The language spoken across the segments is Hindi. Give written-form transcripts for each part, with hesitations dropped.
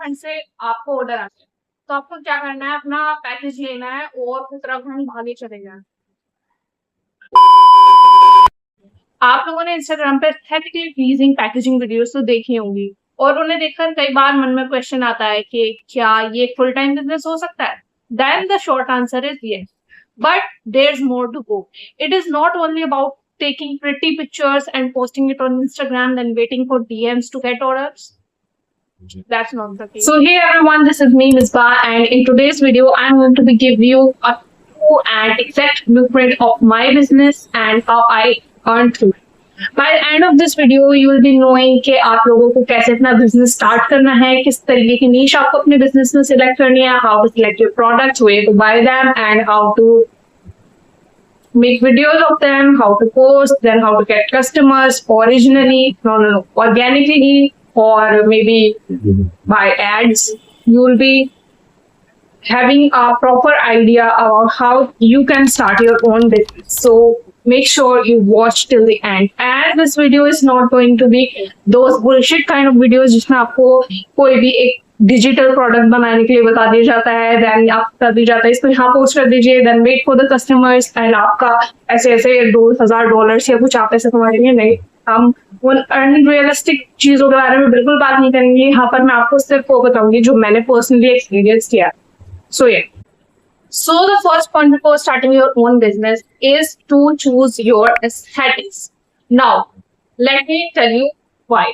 उत्तराखंड से आपको ऑर्डर आता है, तो आपको क्या करना है, अपना पैकेज लेना है और उत्तराखंड भागे चले जाना है। आप लोगों ने इंस्टाग्राम पे एस्थेटिकली प्लीजिंग पैकेजिंग वीडियोस तो देखी होंगी और उन्हें देखकर कई बार मन में क्वेश्चन आता है कि क्या ये फुल टाइम बिजनेस हो सकता है? Then the short answer is yes, but there is more to go. It is not only about taking pretty pictures and posting it on Instagram then waiting for DMs to get orders. That's not the case. So hey everyone, this is me, Misbah, and in today's video, I'm going to be give you a true and exact blueprint of my business and how I earn through it. By the end of this video, you will be knowing कि आप लोगों को कैसे अपना बिजनेस स्टार्ट करना है, किस तरीके की नीश आपको अपने बिजनेस में सिलेक्ट करनी है, how to select your products, where to buy them, and how to make videos of them, how to post, then how to get customers originally, organically, or maybe by ads. You will be having a proper idea about how you can start your own business. So make sure you watch till the end. And this video is not going to be those bullshit kind of videos जिसमें आपको कोई भी एक डिजिटल प्रोडक्ट बनाने के लिए बता दिया जाता है, देन आप कर दिया जाता है इसको यहाँ पोस्ट कर दीजिए, then wait for the customers and आपका ऐसे ऐसे $2,000 या कुछ आप ऐसे कमाएंगे. नहीं, हम उन अनरियलिस्टिक चीजों के बारे में बिल्कुल बात नहीं करेंगे. यहाँ पर मैं आपको सिर्फ वो बताऊंगी जो मैंने पर्सनली एक्सपीरियंस किया. So yeah. So the first point before starting your own business is to choose your aesthetics. Now, let me tell you why.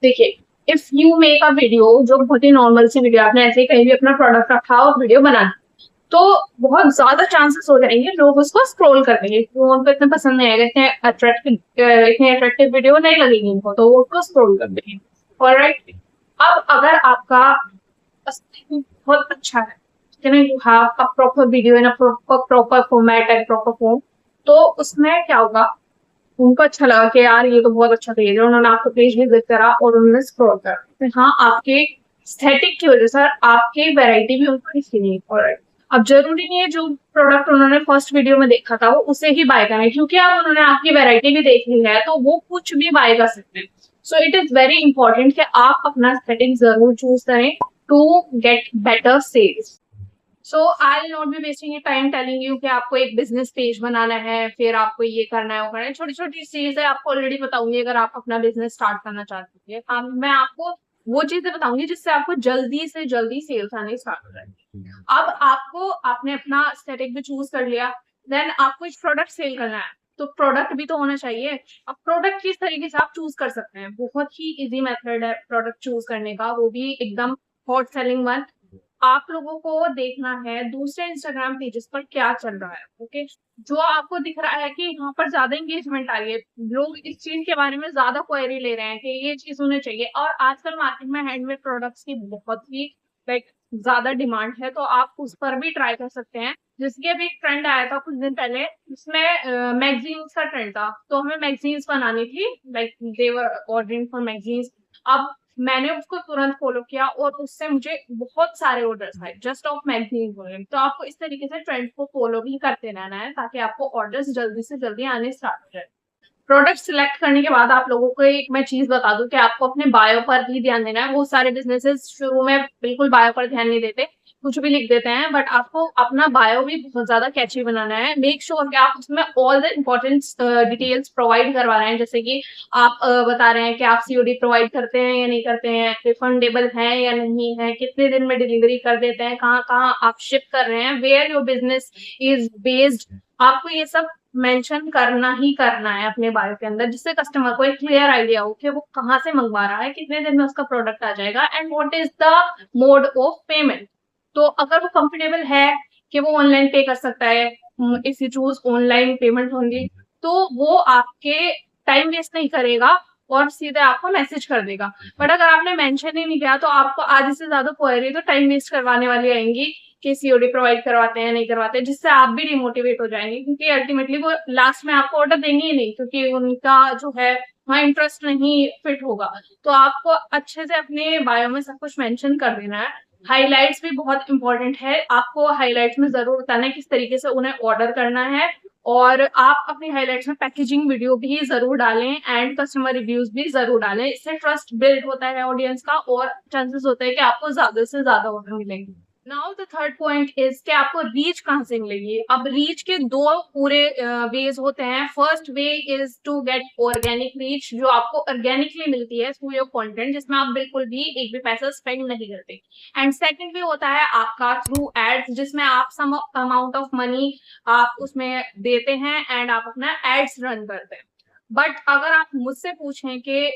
देखिए, if you make a video जो बहुत ही नॉर्मल सी वीडियो, आपने ऐसे ही कहीं भी अपना प्रोडक्ट रखा और वीडियो बनाना, तो बहुत ज्यादा चांसेस हो जाएंगे लोग उसको स्क्रॉल कर लेंगे, तो उनको इतना पसंद नहीं आएगा, इतने अट्रैक्टिव वीडियो नहीं लगेगी उनको, तो वो उसको स्क्रॉल कर देंगे. ऑलराइट, अब अगर आपका aesthetic बहुत अच्छा है, you have a proper video in a proper format and proper form, तो उसमें क्या होगा, उनको अच्छा लगा कि यार ये तो बहुत अच्छा पेज है, उन्होंने आपका पेज भी विजिट करा और उन्होंने स्क्रॉल करा. तो हाँ, आपके एस्थेटिक की वजह से आपकी वैरायटी भी उनको दिखेगी. ऑलराइट, अब जरूरी नहीं है जो प्रोडक्ट उन्होंने फर्स्ट वीडियो में देखा था वो उसे ही बाय करें, क्योंकि अब उन्होंने आपकी वैरायटी भी देख ली है तो वो कुछ भी बाय कर सकते हैं. So it is very important कि आप अपना एस्थेटिक जरूर चूज करें to get better sales. So I will not be wasting your time telling you कि आपको एक बिजनेस पेज बनाना है, फिर आपको ये करना है वो करना है. छोटी छोटी चीजें आपको ऑलरेडी बताऊंगी अगर आप अपना बिजनेस स्टार्ट करना चाहती है. मैं आपको वो चीजें बताऊंगी जिससे आपको जल्दी से जल्दी सेल्स आने स्टार्ट हो जाए. अब आपने अपना एस्थेटिक भी चूज कर लिया, देन आपको एक प्रोडक्ट सेल करना है, तो प्रोडक्ट भी तो होना चाहिए. अब प्रोडक्ट किस तरीके से आप चूज कर सकते हैं, बहुत ही इजी मेथड है प्रोडक्ट चूज करने का, वो भी एकदम हॉट सेलिंग वन. आप लोगों को देखना है दूसरे इंस्टाग्राम पेजेस पर क्या चल रहा है. ओके, जो आपको दिख रहा है कि यहाँ पर ज्यादा एंगेजमेंट आ रही है, लोग इस चीज के बारे में ज्यादा क्वेरी ले रहे हैं कि ये चीज होनी चाहिए, और आजकल मार्केट में हैंडमेड प्रोडक्ट्स की बहुत ही लाइक ज्यादा डिमांड है, तो आप उस पर भी ट्राई कर सकते हैं. जिसके अभी एक ट्रेंड आया था कुछ दिन पहले, उसमें मैगजीन्स का ट्रेंड था, तो हमें मैगजीन्स बनानी थी, like they were ordering for magazines. अब मैंने उसको तुरंत फॉलो किया और उससे मुझे बहुत सारे ऑर्डर्स आए जस्ट ऑफ मैगजीन. तो आपको इस तरीके से ट्रेंड को फॉलो भी करते रहना है ताकि आपको ऑर्डर्स जल्दी से जल्दी आने स्टार्ट हो जाए. प्रोडक्ट सिलेक्ट करने के बाद आप लोगों को एक मैं चीज बता दूं कि आपको अपने बायो पर भी ध्यान देना है. बहुत सारे बिजनेसेस शुरू में बिल्कुल बायो पर ध्यान नहीं देते, कुछ भी लिख देते हैं, बट आपको अपना बायो भी बहुत ज्यादा कैची बनाना है. मेक श्योर कि आप उसमें all the important details provide करवा रहे हैं, जैसे कि आप बता रहे हैं कि आप सीओडी प्रोवाइड करते हैं या नहीं करते हैं, रिफंडेबल है या नहीं है, कितने दिन में डिलीवरी कर देते हैं, कहाँ कहाँ आप शिप कर रहे हैं, where your business is based. आपको ये सब मेंशन करना ही करना है अपने बायो के अंदर, जिससे कस्टमर को एक क्लियर आइडिया हो कि वो कहाँ से मंगवा रहा है, कितने दिन में उसका प्रोडक्ट आ जाएगा, and what is the mode of payment. तो अगर वो कंफर्टेबल है कि वो ऑनलाइन पे कर सकता है, if you choose online payment होंगी, तो वो आपके टाइम वेस्ट नहीं करेगा और सीधे आपको मैसेज कर देगा. बट अगर आपने मेंशन ही नहीं किया तो आपको आधे से ज्यादा क्वेरी तो टाइम वेस्ट करवाने वाली आएंगी कि सीओडी प्रोवाइड करवाते हैं नहीं करवाते, जिससे आप भी डिमोटिवेट हो जाएंगे, क्योंकि अल्टीमेटली वो लास्ट में आपको ऑर्डर देंगे ही नहीं, क्योंकि उनका जो है वहाँ इंटरेस्ट नहीं फिट होगा. तो आपको अच्छे से अपने बायो में सब कुछ मेंशन कर देना है. हाइलाइट्स भी बहुत इंपॉर्टेंट है, आपको हाइलाइट्स में जरूर बताना है किस तरीके से उन्हें ऑर्डर करना है और आप अपनी हाइलाइट्स में पैकेजिंग वीडियो भी ज़रूर डालें एंड कस्टमर रिव्यूज़ भी ज़रूर डालें। इससे ट्रस्ट बिल्ड होता है ऑडियंस का और चांसेस होते हैं कि आपको ज़्यादा से ज़्यादा ऑर्डर मिलेंगे। Now the third point is कि आपको रीच कहाँ से मिलेगी। अब रीच के दो पूरे वेज होते हैं। First way is to get organic reach, जो आपको ऑर्गेनिकली मिलती है थ्रू योर कंटेंट, जिसमें आप बिल्कुल भी एक भी पैसा स्पेंड नहीं करते। एंड सेकंड वे होता है आपका थ्रू एड्स, जिसमें आप सम अमाउंट ऑफ मनी आप उसमें देते हैं एंड आप अपना एड्स रन करते हैं। बट अगर आप मुझसे पूछें कि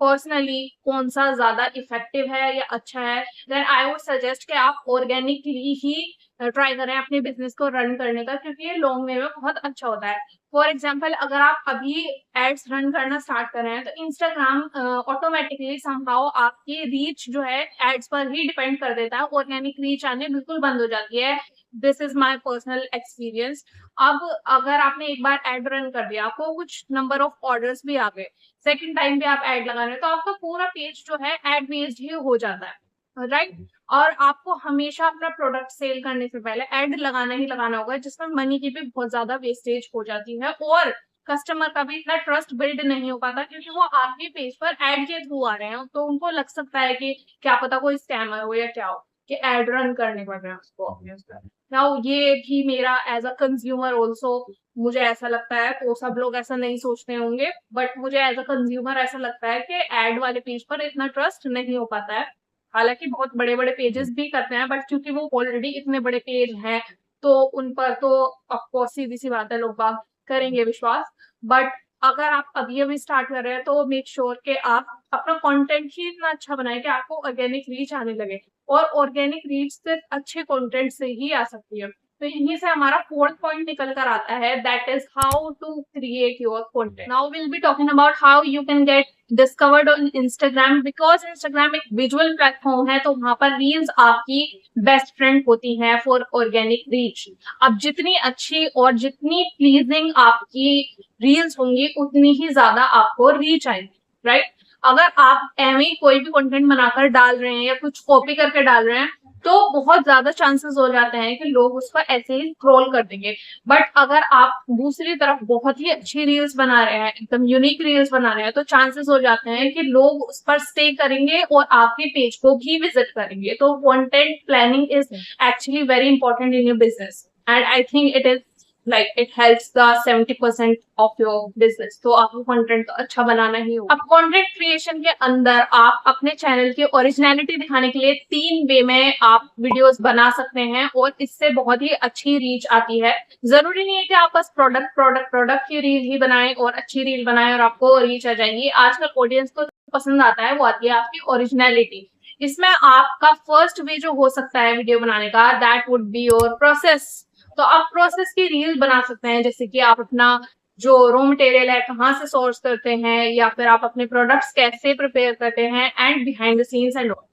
पर्सनली कौन सा ज्यादा इफेक्टिव है या अच्छा है, देन आई वुड सजेस्ट कि आप ऑर्गेनिकली ही ट्राई करें अपने बिजनेस को रन करने का, क्योंकि ये लॉन्ग वे में बहुत अच्छा होता है। फॉर एग्जाम्पल, अगर आप अभी एड्स रन करना स्टार्ट कर रहे हैं तो इंस्टाग्राम ऑटोमेटिकली समहाउ आपकी रीच जो है एड्स पर ही डिपेंड कर देता है, ऑर्गेनिक रीच आने बिल्कुल बंद हो जाती है। This is my personal experience. अब अगर आपने एक बार एड रन कर दिया, आपको कुछ नंबर ऑफ ऑर्डर्स भी आ गए, सेकंड टाइम भी आप ऐड लगा रहे हो, तो आपका पूरा पेज जो है एड बेस्ड ही हो जाता है, राइट। और आपको हमेशा अपना प्रोडक्ट सेल करने से पहले एड लगाना ही लगाना होगा, जिसमें मनी की भी बहुत ज्यादा वेस्टेज हो जाती है और कस्टमर का भी इतना ट्रस्ट बिल्ड नहीं हो पाता, क्योंकि वो आपके पेज पर एड के थ्रू आ रहे हैं तो उनको लग सकता है कि क्या पता कोई स्कैमर हो या क्या हो, कि एड रन करने पड़ रहे हैं उसको। नाउ ये भी मेरा एज अ कंज्यूमर ऑल्सो मुझे ऐसा लगता है, तो सब लोग ऐसा नहीं सोचते होंगे, बट मुझे एज अ कंज्यूमर ऐसा लगता है कि एड वाले पेज पर इतना ट्रस्ट नहीं हो पाता है। हालांकि बहुत बड़े बड़े पेजेस भी करते हैं, बट क्योंकि वो ऑलरेडी इतने बड़े पेज हैं तो उन पर तो ऑफकोर्स सीधी सी बात है, लोग बात करेंगे विश्वास। बट अगर आप अभी अभी स्टार्ट कर रहे हैं तो मेक श्योर कि आप अपना कंटेंट ही इतना अच्छा बनाए कि आपको ऑर्गेनिक रीच आने लगे, और ऑर्गेनिक रीच सिर्फ अच्छे कंटेंट से ही आ सकती है। तो यहीं से हमारा फोर्थ पॉइंट निकल कर आता है, that is how to create your content. Now will be talking about how you can get discovered on Instagram, because Instagram एक विजुअल प्लेटफॉर्म है, तो वहां पर रील्स आपकी बेस्ट फ्रेंड होती हैं फॉर ऑर्गेनिक रीच। अब जितनी अच्छी और जितनी प्लीजिंग आपकी रील्स होंगी उतनी ही ज्यादा आपको रीच आएगी, राइट। अगर आप एवं कोई भी कंटेंट बनाकर डाल रहे हैं या कुछ कॉपी करके डाल रहे हैं तो बहुत ज्यादा चांसेस हो जाते हैं कि लोग उसको ऐसे ही स्क्रॉल कर देंगे। बट अगर आप दूसरी तरफ बहुत ही अच्छी रील्स बना रहे हैं, एकदम यूनिक रील्स बना रहे हैं, तो चांसेस हो जाते हैं कि लोग उस पर स्टे करेंगे और आपके पेज को भी विजिट करेंगे। तो content planning is actually very important in your business and I think it is like it helps the 70% of your business. तो आपको कंटेंट तो अच्छा बनाना ही होगा। अब कंटेंट क्रिएशन के अंदर आप अपने चैनल की ओरिजिनलिटी दिखाने के लिए 3 वे में आप वीडियोस बना सकते हैं और इससे बहुत ही अच्छी रीच आती है। जरूरी नहीं है कि आप बस प्रोडक्ट प्रोडक्ट प्रोडक्ट की रील ही बनाएं और अच्छी रील बनाएं और आपको रीच आ जाएगी। आजकल ऑडियंस को पसंद आता है वो आती है आपकी ओरिजिनलिटी। इसमें आपका फर्स्ट वे जो हो सकता है वीडियो बनाने का, that would be your process. तो आप प्रोसेस की रील बना सकते हैं, जैसे कि आप अपना जो रॉ मटेरियल है कहाँ से सोर्स करते हैं, या फिर आप अपने प्रोडक्ट्स कैसे प्रिपेयर करते हैं and behind the scenes and all.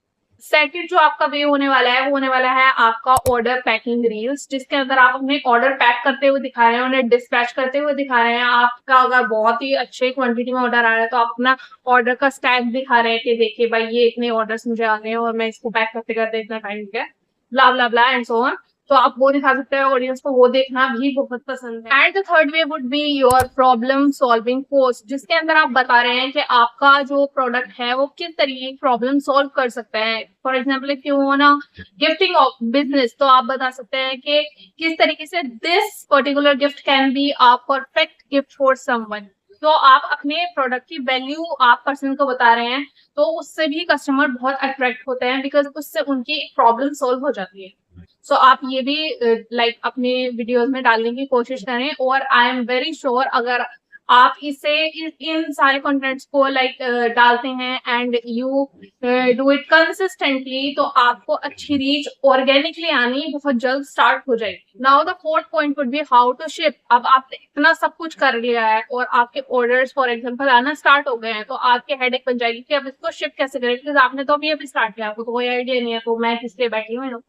Second जो आपका वे होने वाला है वो होने वाला है आपका ऑर्डर पैकिंग रील्स, जिसके अंदर आप अपने ऑर्डर पैक करते हुए दिखा रहे हैं, उन्हें डिस्पैच करते हुए दिखा रहे हैं। आपका अगर बहुत ही अच्छे क्वांटिटी में ऑर्डर आ रहा है तो आप अपना ऑर्डर का स्टैक दिखा रहे हैं कि देखिए भाई ये इतने ऑर्डर्स मुझे आ रहे हैं और मैं इसको पैक करते करते इतना टाइम गया, ब्ला ब्ला ब्ला एंड सो ऑन। तो आप वो दिखा सकते हैं, ऑडियंस को वो देखना भी बहुत पसंद है। And the third way would be your problem solving post, जिसके अंदर आप बता रहे हैं कि आपका जो प्रोडक्ट है वो किस तरीके की प्रॉब्लम सॉल्व कर सकता है। For example, if you want a gifting of business, तो आप बता सकते हैं कि किस तरीके से this particular gift can be a perfect gift for someone. तो आप अपने प्रोडक्ट की वैल्यू आप पर्सन को बता रहे हैं, तो उससे भी कस्टमर बहुत अट्रैक्ट होते हैं, बिकॉज उससे उनकी एक प्रॉब्लम सॉल्व हो जाती है। सो आप ये भी लाइक अपने वीडियोस में डालने की कोशिश करें, और आई एम वेरी श्योर अगर आप इसे इन सारे कंटेंट्स को लाइक डालते हैं and you do it consistently, तो आपको अच्छी रीच ऑर्गेनिकली आनी बहुत जल्द स्टार्ट हो जाएगी। Now the fourth point would be how to ship. अब आपने इतना सब कुछ कर लिया है और आपके ऑर्डर्स फॉर एग्जांपल आना स्टार्ट हो गए हैं, तो आपके हेडेक बन जाएगी कि अब इसको शिप कैसे करें, बिकॉज आपने तो अभी स्टार्ट किया, आपको तो कोई आइडिया नहीं है, तो मैं किस लिए बैठी हूँ।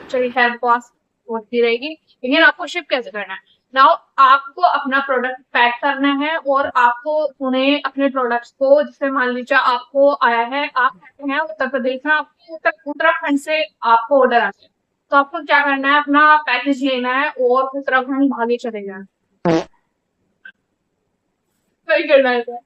चलिए खैर बॉस होती रहेगी, लेकिन आपको शिप कैसे करना है। नाउ आपको अपना प्रोडक्ट पैक करना है और आपको उन्हें अपने प्रोडक्ट्स को, जैसे मान लीजिए आपको आया है, आप कहते हैं उत्तर प्रदेश में, आपको उत्तराखंड से आपको ऑर्डर आता है, तो आपको क्या करना है, अपना पैकेज लेना है और उत्तराखंड भागे चले जाना। वही करना है सर।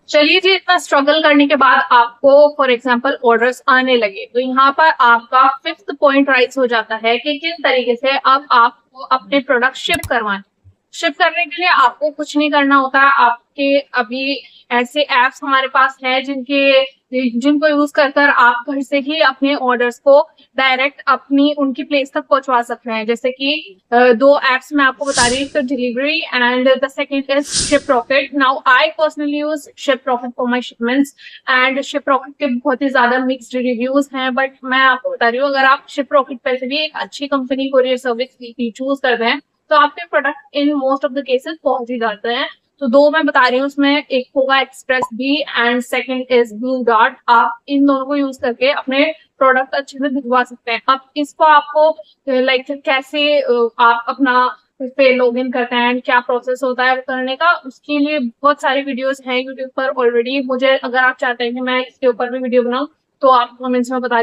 चलिए जी, इतना स्ट्रगल करने के बाद आपको फॉर एग्जांपल ऑर्डर्स आने लगे, तो यहाँ पर आपका फिफ्थ पॉइंट राइज हो जाता है कि किस तरीके से अब आपको अपने प्रोडक्ट शिप करवाने। शिप करने के लिए आपको कुछ नहीं करना होता है। आपके अभी ऐसे एप्स हमारे पास हैं जिनको यूज कर कर आप घर से ही अपने ऑर्डर्स को डायरेक्ट अपनी उनकी प्लेस तक पहुंचवा सकते हैं। जैसे कि दो एप्स मैं आपको बता रही हूँ, तो delivery and the second is ship rocket. Now I personally use ship rocket for my shipments and ship rocket के बहुत ही ज्यादा मिक्स्ड रिव्यूज हैं, बट मैं आपको बता रही हूँ, अगर आप शिप रॉकेट पर से भी एक अच्छी कंपनी कोरियर सर्विस चूज करते हैं तो आपके product in most of the cases पहुंच ही जाते हैं। तो दो मैं बता रही हूँ, उसमें एक होगा Xpressbees and second is Blue डॉट। आप इन दोनों को यूज करके अपने प्रोडक्ट अच्छे से भिजवा सकते हैं। अब इसको आपको लाइक कैसे आप अपना पे लॉग इन करते हैं, क्या प्रोसेस होता है करने का, उसके लिए बहुत सारे वीडियोस हैं यूट्यूब पर ऑलरेडी। मुझे अगर आप चाहते हैं कि मैं इसके ऊपर भी वीडियो बनाऊं तो आप कमेंट्स में बता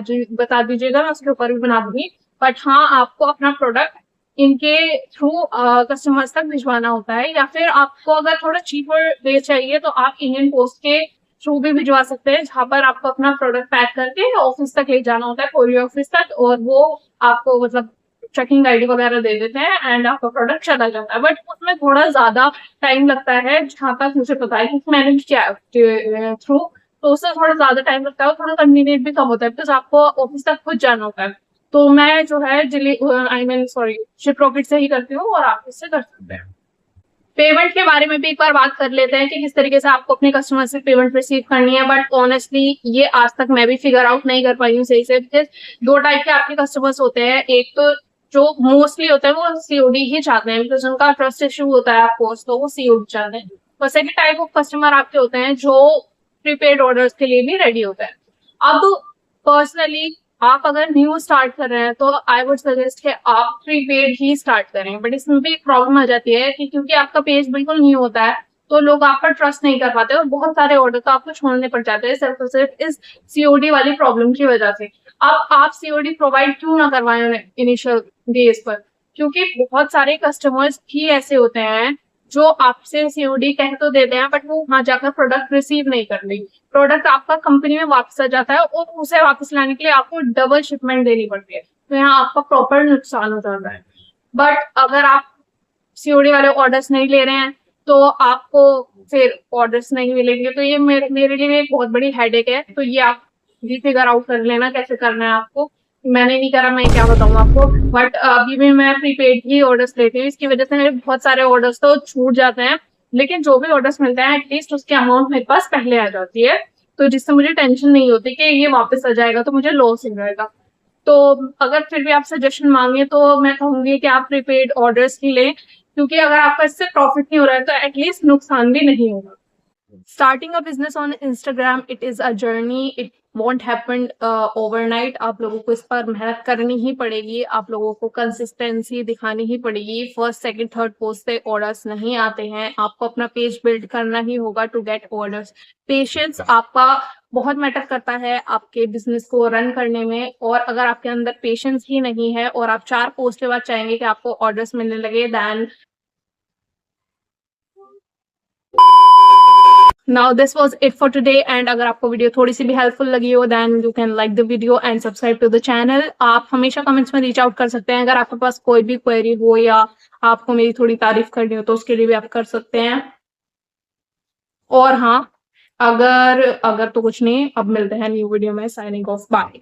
दीजिएगा, मैं उसके ऊपर भी बना दूंगी। बट हाँ, आपको अपना प्रोडक्ट इनके थ्रू कस्टमर्स तक भिजवाना होता है, या फिर आपको अगर थोड़ा चीपर वे चाहिए तो आप इंडियन पोस्ट के थ्रू भी भिजवा सकते हैं, जहां पर आपको अपना प्रोडक्ट पैक करके ऑफिस तक ले जाना होता है, कोरियर ऑफिस तक, और वो आपको मतलब ट्रैकिंग आईडी वगैरह दे देते हैं एंड आपका प्रोडक्ट चला जाता है। बट उसमें थोड़ा ज्यादा टाइम लगता है, जहां तक मुझे पता है क्योंकि मैंने भी किया है थ्रू, तो उससे थोड़ा ज्यादा टाइम लगता है और थोड़ा कन्वीनियंट भी कम होता है, बिकॉज आपको ऑफिस तक खुद जाना होता है। तो मैं जो है शिप रॉकेट से ही करती हूँ और आप इससे कर सकते हैं। पेमेंट के बारे में भी एक बार बात कर लेते हैं कि किस तरीके से आपको अपने कस्टमर से पेमेंट रिसीव करनी है। बट ऑनेस्टली ये आज तक मैं भी फिगर आउट नहीं कर पाई हूँ सही से, बिकॉज दो टाइप के आपके कस्टमर्स होते हैं। एक तो जो मोस्टली होते हैं वो सीओडी ही चाहते हैं, बिकॉज उनका ट्रस्ट इश्यू होता है ऑफकोर्स, तो वो सीओडी चाहते हैं। और सेकंड टाइप ऑफ कस्टमर आपके होते हैं जो प्रीपेड ऑर्डर्स के लिए भी रेडी होते हैं। अब पर्सनली आप अगर न्यू स्टार्ट कर रहे हैं तो आई वुड सजेस्ट कि आप प्रीपेड ही स्टार्ट करें। बट इसमें भी एक प्रॉब्लम आ जाती है कि क्योंकि आपका पेज बिल्कुल न्यू होता है तो लोग आप पर ट्रस्ट नहीं कर पाते और बहुत सारे ऑर्डर तो आपको छोड़ने पड़ जाते हैं सिर्फ और सिर्फ इस सीओडी वाली प्रॉब्लम की वजह से। अब आप सीओडी प्रोवाइड क्यों ना करवाएं इनिशियल डेज पर, क्योंकि बहुत सारे कस्टमर्स ही ऐसे होते हैं जो आपसे सीओडी कह तो देते हैं बट वो वहां जाकर प्रोडक्ट रिसीव नहीं कर रही। प्रोडक्ट आपका कंपनी में वापस आ जाता है और उसे वापस लाने के लिए आपको डबल शिपमेंट देनी पड़ती है, तो यहाँ आपका प्रॉपर नुकसान हो जाता है। बट अगर आप सीओडी वाले ऑर्डर्स नहीं ले रहे हैं तो आपको फिर ऑर्डर्स नहीं मिलेंगे, तो ये मेरे लिए एक बहुत बड़ी हेडेक है। तो ये आप भी फिगर आउट कर लेना कैसे करना है आपको। मैंने नहीं करा, मैं क्या बताऊँ आपको। बट अभी भी मैं प्रीपेड ही ऑर्डर्स लेती हूँ, इसकी वजह से मेरे बहुत सारे ऑर्डर्स तो छूट जाते हैं, लेकिन जो भी ऑर्डर्स मिलते हैं एटलीस्ट उसकी अमाउंट मेरे पास पहले आ जाती है, तो जिससे मुझे टेंशन नहीं होती कि ये वापस आ जाएगा तो मुझे लॉस हो जाएगा। तो अगर फिर भी आप सजेशन मांगे तो मैं कहूंगी कि आप प्रीपेड ऑर्डर्स ही लें, क्योंकि अगर आपका इससे प्रॉफिट नहीं हो रहा है तो एटलीस्ट नुकसान भी नहीं होगा। Starting a business on Instagram, it is a journey, it won't happen overnight. आप लोगों को इस पर मेहनत करनी ही पड़ेगी, आप लोगों को कंसिस्टेंसी दिखानी ही पड़ेगी। फर्स्ट सेकंड थर्ड पोस्ट से ऑर्डर्स नहीं आते हैं, आपको अपना पेज बिल्ड करना ही होगा टू गेट ऑर्डर्स। पेशेंस आपका बहुत मैटर करता है आपके बिजनेस को रन करने में, और अगर आपके अंदर पेशेंस ही नहीं है और आप 4 पोस्ट के बाद चाहेंगे कि आपको ऑर्डर्स मिलने लगे, then now this was it for today. And अगर आपको वीडियो थोड़ी सी भी हेल्पफुल लगी हो then you can like the video and subscribe to the channel. आप हमेशा कमेंट्स में रीच आउट कर सकते हैं अगर आपके पास कोई भी क्वेरी हो या आपको मेरी थोड़ी तारीफ करनी हो तो उसके लिए भी आप कर सकते हैं। और हाँ, अगर अगर तो कुछ नहीं, अब मिलते हैं न्यू वीडियो में। Signing off, bye.